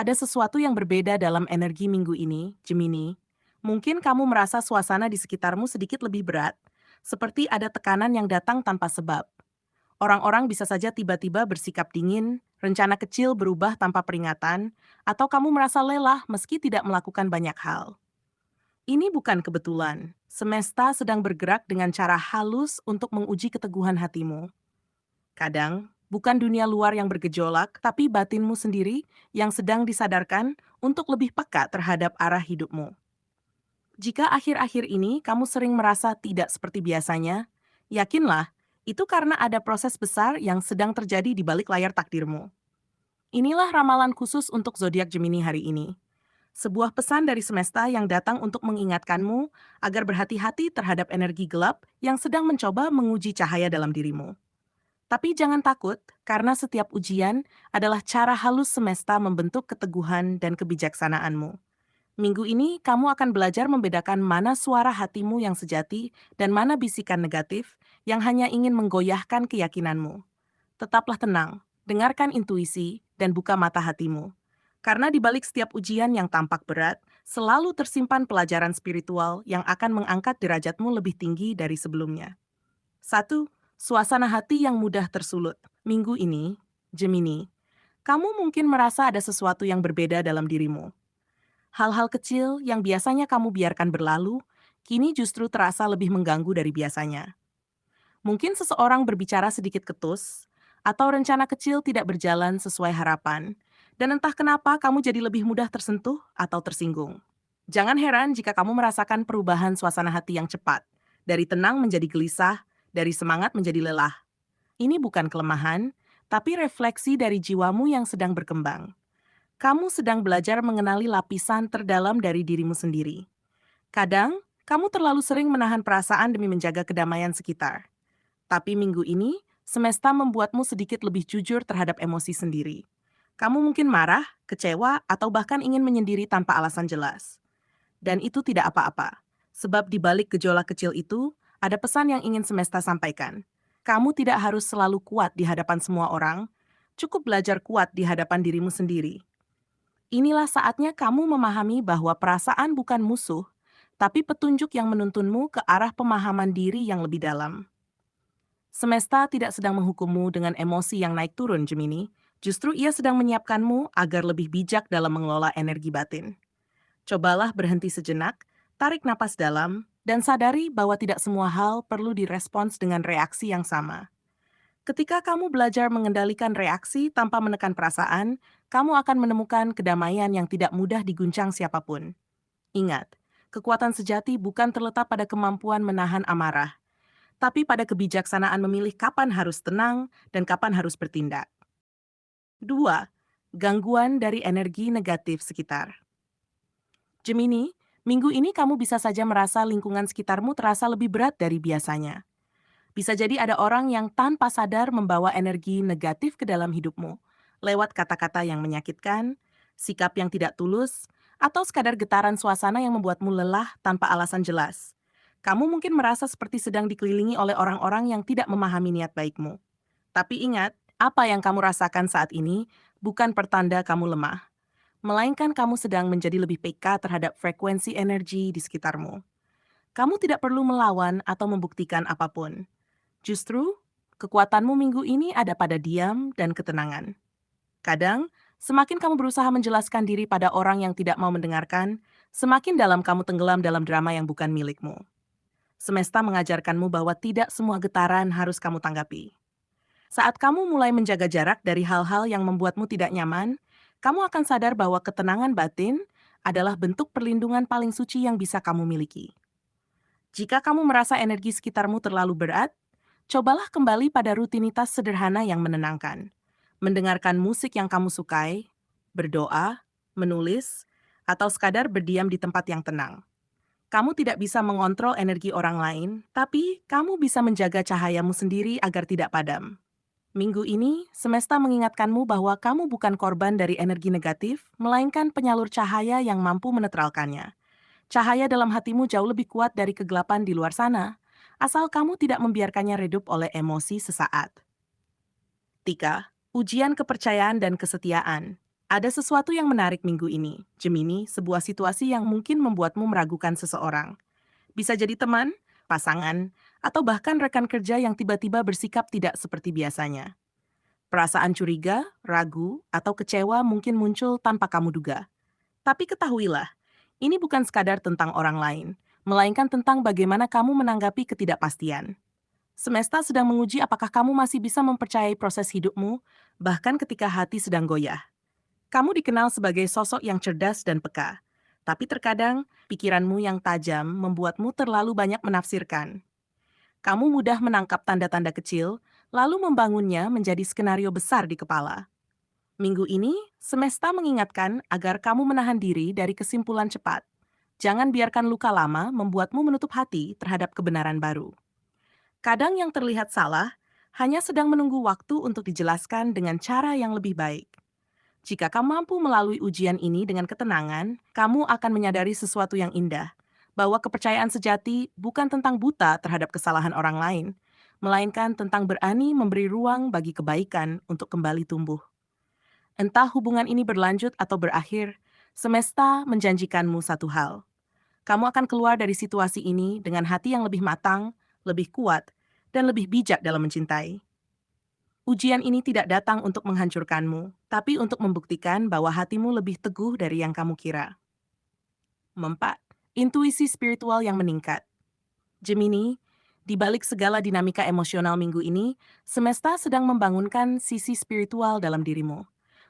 Ada sesuatu yang berbeda dalam energi minggu ini, Gemini. Mungkin kamu merasa suasana di sekitarmu sedikit lebih berat, seperti ada tekanan yang datang tanpa sebab. Orang-orang bisa saja tiba-tiba bersikap dingin, rencana kecil berubah tanpa peringatan, atau kamu merasa lelah meski tidak melakukan banyak hal. Ini bukan kebetulan. Semesta sedang bergerak dengan cara halus untuk menguji keteguhan hatimu. Kadang, bukan dunia luar yang bergejolak, tapi batinmu sendiri yang sedang disadarkan untuk lebih peka terhadap arah hidupmu. Jika akhir-akhir ini kamu sering merasa tidak seperti biasanya, yakinlah, itu karena ada proses besar yang sedang terjadi di balik layar takdirmu. Inilah ramalan khusus untuk zodiak Gemini hari ini. Sebuah pesan dari semesta yang datang untuk mengingatkanmu agar berhati-hati terhadap energi gelap yang sedang mencoba menguji cahaya dalam dirimu. Tapi jangan takut, karena setiap ujian adalah cara halus semesta membentuk keteguhan dan kebijaksanaanmu. Minggu ini, kamu akan belajar membedakan mana suara hatimu yang sejati dan mana bisikan negatif yang hanya ingin menggoyahkan keyakinanmu. Tetaplah tenang, dengarkan intuisi, dan buka mata hatimu. Karena di balik setiap ujian yang tampak berat, selalu tersimpan pelajaran spiritual yang akan mengangkat derajatmu lebih tinggi dari sebelumnya. 1. Suasana hati yang mudah tersulut. Minggu ini, Gemini, kamu mungkin merasa ada sesuatu yang berbeda dalam dirimu. Hal-hal kecil yang biasanya kamu biarkan berlalu, kini justru terasa lebih mengganggu dari biasanya. Mungkin seseorang berbicara sedikit ketus, atau rencana kecil tidak berjalan sesuai harapan, dan entah kenapa kamu jadi lebih mudah tersentuh atau tersinggung. Jangan heran jika kamu merasakan perubahan suasana hati yang cepat, dari tenang menjadi gelisah, dari semangat menjadi lelah. Ini bukan kelemahan, tapi refleksi dari jiwamu yang sedang berkembang. Kamu sedang belajar mengenali lapisan terdalam dari dirimu sendiri. Kadang, kamu terlalu sering menahan perasaan demi menjaga kedamaian sekitar. Tapi minggu ini, semesta membuatmu sedikit lebih jujur terhadap emosi sendiri. Kamu mungkin marah, kecewa, atau bahkan ingin menyendiri tanpa alasan jelas. Dan itu tidak apa-apa. Sebab di balik gejolak kecil itu, ada pesan yang ingin semesta sampaikan. Kamu tidak harus selalu kuat di hadapan semua orang, cukup belajar kuat di hadapan dirimu sendiri. Inilah saatnya kamu memahami bahwa perasaan bukan musuh, tapi petunjuk yang menuntunmu ke arah pemahaman diri yang lebih dalam. Semesta tidak sedang menghukummu dengan emosi yang naik turun, Gemini. Justru ia sedang menyiapkanmu agar lebih bijak dalam mengelola energi batin. Cobalah berhenti sejenak, tarik napas dalam, dan sadari bahwa tidak semua hal perlu direspons dengan reaksi yang sama. Ketika kamu belajar mengendalikan reaksi tanpa menekan perasaan, kamu akan menemukan kedamaian yang tidak mudah diguncang siapapun. Ingat, kekuatan sejati bukan terletak pada kemampuan menahan amarah, tapi pada kebijaksanaan memilih kapan harus tenang dan kapan harus bertindak. 2. Gangguan dari energi negatif sekitar. Gemini, minggu ini kamu bisa saja merasa lingkungan sekitarmu terasa lebih berat dari biasanya. Bisa jadi ada orang yang tanpa sadar membawa energi negatif ke dalam hidupmu, lewat kata-kata yang menyakitkan, sikap yang tidak tulus, atau sekadar getaran suasana yang membuatmu lelah tanpa alasan jelas. Kamu mungkin merasa seperti sedang dikelilingi oleh orang-orang yang tidak memahami niat baikmu. Tapi ingat, apa yang kamu rasakan saat ini bukan pertanda kamu lemah, melainkan kamu sedang menjadi lebih peka terhadap frekuensi energi di sekitarmu. Kamu tidak perlu melawan atau membuktikan apapun. Justru, kekuatanmu minggu ini ada pada diam dan ketenangan. Kadang, semakin kamu berusaha menjelaskan diri pada orang yang tidak mau mendengarkan, semakin dalam kamu tenggelam dalam drama yang bukan milikmu. Semesta mengajarkanmu bahwa tidak semua getaran harus kamu tanggapi. Saat kamu mulai menjaga jarak dari hal-hal yang membuatmu tidak nyaman, kamu akan sadar bahwa ketenangan batin adalah bentuk perlindungan paling suci yang bisa kamu miliki. Jika kamu merasa energi sekitarmu terlalu berat, cobalah kembali pada rutinitas sederhana yang menenangkan. Mendengarkan musik yang kamu sukai, berdoa, menulis, atau sekadar berdiam di tempat yang tenang. Kamu tidak bisa mengontrol energi orang lain, tapi kamu bisa menjaga cahayamu sendiri agar tidak padam. Minggu ini, semesta mengingatkanmu bahwa kamu bukan korban dari energi negatif, melainkan penyalur cahaya yang mampu menetralkannya. Cahaya dalam hatimu jauh lebih kuat dari kegelapan di luar sana, asal kamu tidak membiarkannya redup oleh emosi sesaat. 3. Ujian kepercayaan dan kesetiaan. Ada sesuatu yang menarik minggu ini, Gemini, sebuah situasi yang mungkin membuatmu meragukan seseorang. Bisa jadi teman, pasangan, atau bahkan rekan kerja yang tiba-tiba bersikap tidak seperti biasanya. Perasaan curiga, ragu, atau kecewa mungkin muncul tanpa kamu duga. Tapi ketahuilah, ini bukan sekadar tentang orang lain, melainkan tentang bagaimana kamu menanggapi ketidakpastian. Semesta sedang menguji apakah kamu masih bisa mempercayai proses hidupmu, bahkan ketika hati sedang goyah. Kamu dikenal sebagai sosok yang cerdas dan peka, tapi terkadang pikiranmu yang tajam membuatmu terlalu banyak menafsirkan. Kamu mudah menangkap tanda-tanda kecil, lalu membangunnya menjadi skenario besar di kepala. Minggu ini, semesta mengingatkan agar kamu menahan diri dari kesimpulan cepat. Jangan biarkan luka lama membuatmu menutup hati terhadap kebenaran baru. Kadang yang terlihat salah hanya sedang menunggu waktu untuk dijelaskan dengan cara yang lebih baik. Jika kamu mampu melalui ujian ini dengan ketenangan, kamu akan menyadari sesuatu yang indah, bahwa kepercayaan sejati bukan tentang buta terhadap kesalahan orang lain, melainkan tentang berani memberi ruang bagi kebaikan untuk kembali tumbuh. Entah hubungan ini berlanjut atau berakhir, semesta menjanjikanmu satu hal. Kamu akan keluar dari situasi ini dengan hati yang lebih matang, lebih kuat, dan lebih bijak dalam mencintai. Ujian ini tidak datang untuk menghancurkanmu, tapi untuk membuktikan bahwa hatimu lebih teguh dari yang kamu kira. 4. Intuisi spiritual yang meningkat. Gemini, di balik segala dinamika emosional minggu ini, semesta sedang membangunkan sisi spiritual dalam dirimu.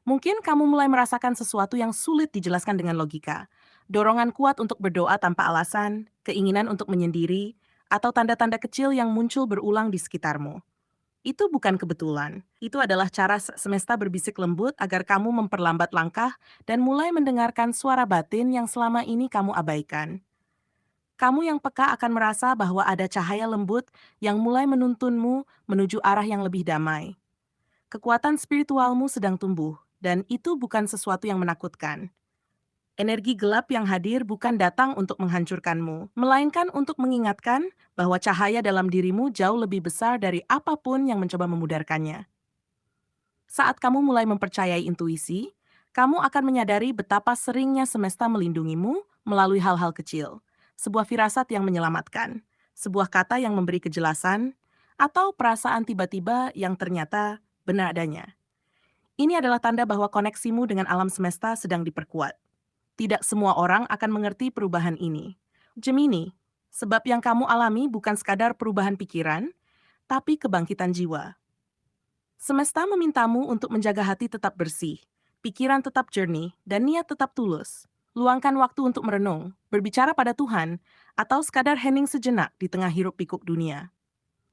Mungkin kamu mulai merasakan sesuatu yang sulit dijelaskan dengan logika, dorongan kuat untuk berdoa tanpa alasan, keinginan untuk menyendiri, atau tanda-tanda kecil yang muncul berulang di sekitarmu. Itu bukan kebetulan. Itu adalah cara semesta berbisik lembut agar kamu memperlambat langkah dan mulai mendengarkan suara batin yang selama ini kamu abaikan. Kamu yang peka akan merasa bahwa ada cahaya lembut yang mulai menuntunmu menuju arah yang lebih damai. Kekuatan spiritualmu sedang tumbuh, dan itu bukan sesuatu yang menakutkan. Energi gelap yang hadir bukan datang untuk menghancurkanmu, melainkan untuk mengingatkan bahwa cahaya dalam dirimu jauh lebih besar dari apapun yang mencoba memudarkannya. Saat kamu mulai mempercayai intuisi, kamu akan menyadari betapa seringnya semesta melindungimu melalui hal-hal kecil, sebuah firasat yang menyelamatkan, sebuah kata yang memberi kejelasan, atau perasaan tiba-tiba yang ternyata benar adanya. Ini adalah tanda bahwa koneksimu dengan alam semesta sedang diperkuat. Tidak semua orang akan mengerti perubahan ini. Gemini, sebab yang kamu alami bukan sekadar perubahan pikiran, tapi kebangkitan jiwa. Semesta memintamu untuk menjaga hati tetap bersih, pikiran tetap jernih, dan niat tetap tulus. Luangkan waktu untuk merenung, berbicara pada Tuhan, atau sekadar hening sejenak di tengah hiruk-pikuk dunia.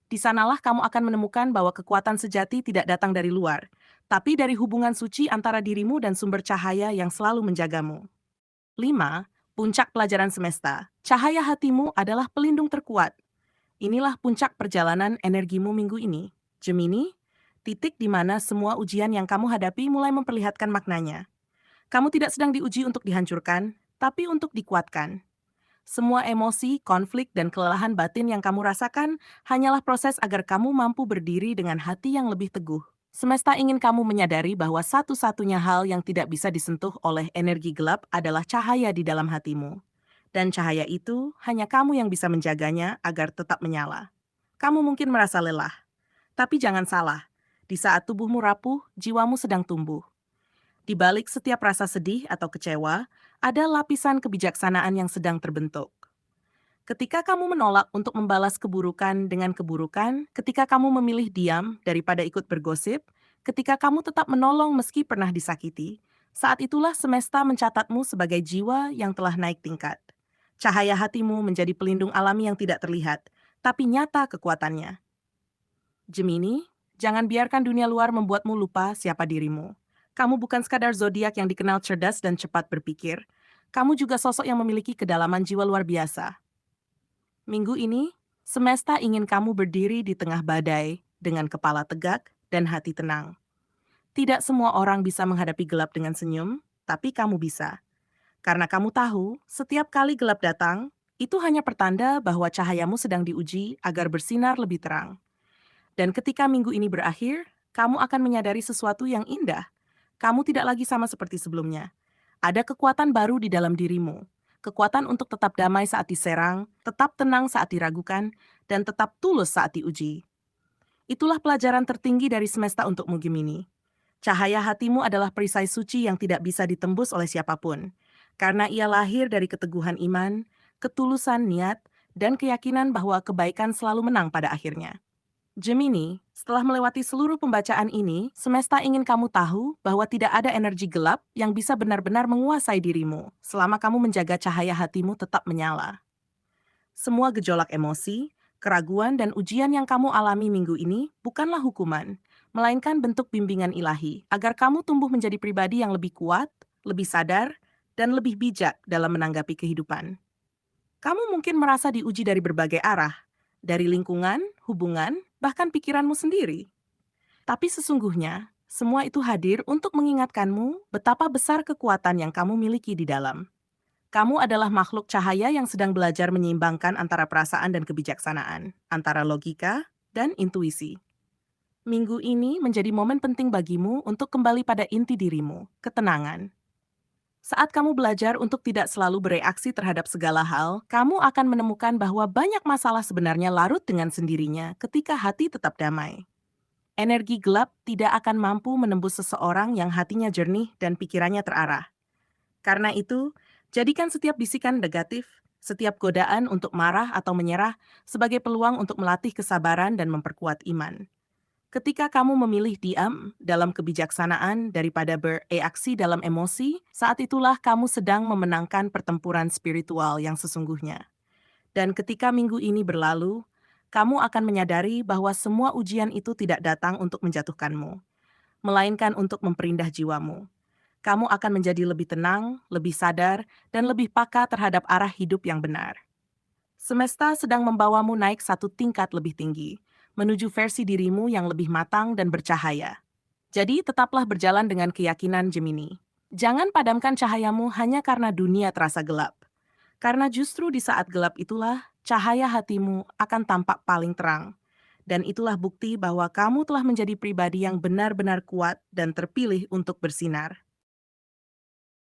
Di sanalah kamu akan menemukan bahwa kekuatan sejati tidak datang dari luar, tapi dari hubungan suci antara dirimu dan sumber cahaya yang selalu menjagamu. 5. Puncak pelajaran semesta. Cahaya hatimu adalah pelindung terkuat. Inilah puncak perjalanan energimu minggu ini. Gemini, titik di mana semua ujian yang kamu hadapi mulai memperlihatkan maknanya. Kamu tidak sedang diuji untuk dihancurkan, tapi untuk dikuatkan. Semua emosi, konflik, dan kelelahan batin yang kamu rasakan hanyalah proses agar kamu mampu berdiri dengan hati yang lebih teguh. Semesta ingin kamu menyadari bahwa satu-satunya hal yang tidak bisa disentuh oleh energi gelap adalah cahaya di dalam hatimu. Dan cahaya itu hanya kamu yang bisa menjaganya agar tetap menyala. Kamu mungkin merasa lelah, tapi jangan salah. Di saat tubuhmu rapuh, jiwamu sedang tumbuh. Di balik setiap rasa sedih atau kecewa, ada lapisan kebijaksanaan yang sedang terbentuk. Ketika kamu menolak untuk membalas keburukan dengan keburukan, ketika kamu memilih diam daripada ikut bergosip, ketika kamu tetap menolong meski pernah disakiti, saat itulah semesta mencatatmu sebagai jiwa yang telah naik tingkat. Cahaya hatimu menjadi pelindung alami yang tidak terlihat, tapi nyata kekuatannya. Gemini, jangan biarkan dunia luar membuatmu lupa siapa dirimu. Kamu bukan sekadar zodiak yang dikenal cerdas dan cepat berpikir. Kamu juga sosok yang memiliki kedalaman jiwa luar biasa. Minggu ini, semesta ingin kamu berdiri di tengah badai dengan kepala tegak dan hati tenang. Tidak semua orang bisa menghadapi gelap dengan senyum, tapi kamu bisa. Karena kamu tahu, setiap kali gelap datang, itu hanya pertanda bahwa cahayamu sedang diuji agar bersinar lebih terang. Dan ketika minggu ini berakhir, kamu akan menyadari sesuatu yang indah. Kamu tidak lagi sama seperti sebelumnya. Ada kekuatan baru di dalam dirimu. Kekuatan untuk tetap damai saat diserang, tetap tenang saat diragukan, dan tetap tulus saat diuji. Itulah pelajaran tertinggi dari semesta untukmu, Gemini. Cahaya hatimu adalah perisai suci yang tidak bisa ditembus oleh siapapun, karena ia lahir dari keteguhan iman, ketulusan niat, dan keyakinan bahwa kebaikan selalu menang pada akhirnya. Gemini, setelah melewati seluruh pembacaan ini, semesta ingin kamu tahu bahwa tidak ada energi gelap yang bisa benar-benar menguasai dirimu selama kamu menjaga cahaya hatimu tetap menyala. Semua gejolak emosi, keraguan, dan ujian yang kamu alami minggu ini bukanlah hukuman, melainkan bentuk bimbingan ilahi agar kamu tumbuh menjadi pribadi yang lebih kuat, lebih sadar, dan lebih bijak dalam menanggapi kehidupan. Kamu mungkin merasa diuji dari berbagai arah, dari lingkungan, hubungan, bahkan pikiranmu sendiri. Tapi sesungguhnya, semua itu hadir untuk mengingatkanmu betapa besar kekuatan yang kamu miliki di dalam. Kamu adalah makhluk cahaya yang sedang belajar menyeimbangkan antara perasaan dan kebijaksanaan, antara logika dan intuisi. Minggu ini menjadi momen penting bagimu untuk kembali pada inti dirimu, ketenangan. Saat kamu belajar untuk tidak selalu bereaksi terhadap segala hal, kamu akan menemukan bahwa banyak masalah sebenarnya larut dengan sendirinya ketika hati tetap damai. Energi gelap tidak akan mampu menembus seseorang yang hatinya jernih dan pikirannya terarah. Karena itu, jadikan setiap bisikan negatif, setiap godaan untuk marah atau menyerah sebagai peluang untuk melatih kesabaran dan memperkuat iman. Ketika kamu memilih diam dalam kebijaksanaan daripada bereaksi dalam emosi, saat itulah kamu sedang memenangkan pertempuran spiritual yang sesungguhnya. Dan ketika minggu ini berlalu, kamu akan menyadari bahwa semua ujian itu tidak datang untuk menjatuhkanmu, melainkan untuk memperindah jiwamu. Kamu akan menjadi lebih tenang, lebih sadar, dan lebih peka terhadap arah hidup yang benar. Semesta sedang membawamu naik satu tingkat lebih tinggi, menuju versi dirimu yang lebih matang dan bercahaya. Jadi tetaplah berjalan dengan keyakinan, Gemini. Jangan padamkan cahayamu hanya karena dunia terasa gelap. Karena justru di saat gelap itulah, cahaya hatimu akan tampak paling terang. Dan itulah bukti bahwa kamu telah menjadi pribadi yang benar-benar kuat dan terpilih untuk bersinar.